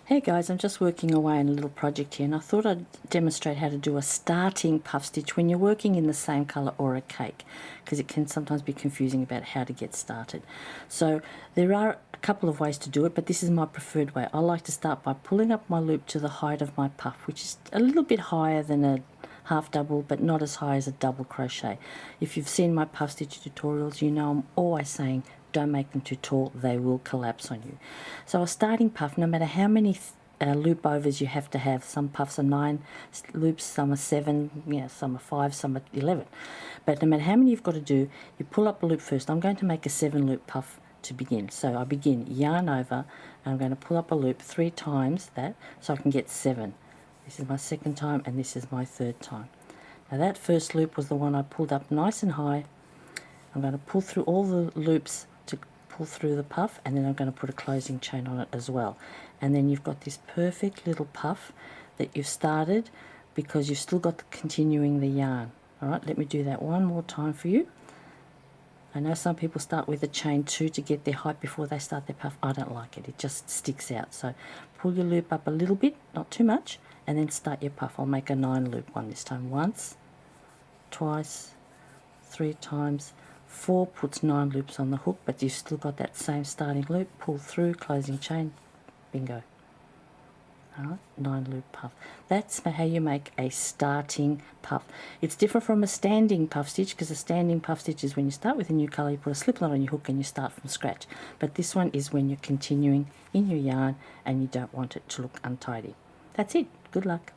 Hey guys, I'm just working away on a little project here, and I thought I'd demonstrate how to do a starting puff stitch when you're working in the same colour or a cake, because it can sometimes be confusing about how to get started. So there are a couple of ways to do it, but this is my preferred way. I like to start by pulling up my loop to the height of my puff, which is a little bit higher than a half double, but not as high as a double crochet. If you've seen my puff stitch tutorials, you know I'm always saying don't make them too tall, they will collapse on you. So a starting puff, no matter how many loop overs you have to have, some puffs are 9 loops, some are 7, some are 5, some are 11. But no matter how many you've got to do, you pull up a loop first. I'm going to make a 7 loop puff to begin. So I begin yarn over, and I'm going to pull up a loop 3 times that, so I can get 7. This is my second time, and this is my third time. Now that first loop was the one I pulled up nice and high. I'm going to pull through all the loops to pull through the puff, and then I'm going to put a closing chain on it as well. And then you've got this perfect little puff that you've started because you've still got the continuing the yarn. Alright, let me do that one more time for you. I know some people start with a chain 2 to get their height before they start their puff. I don't like it, it just sticks out. So pull your loop up a little bit, not too much, and then start your puff. I'll make a 9 loop one this time. Once, twice, 3 times, 4 puts 9 loops on the hook, but you've still got that same starting loop. Pull through, closing chain, bingo. Alright, 9 loop puff. That's how you make a starting puff. It's different from a standing puff stitch, because a standing puff stitch is when you start with a new colour, you put a slip knot on your hook and you start from scratch. But this one is when you're continuing in your yarn and you don't want it to look untidy. That's it. Good luck.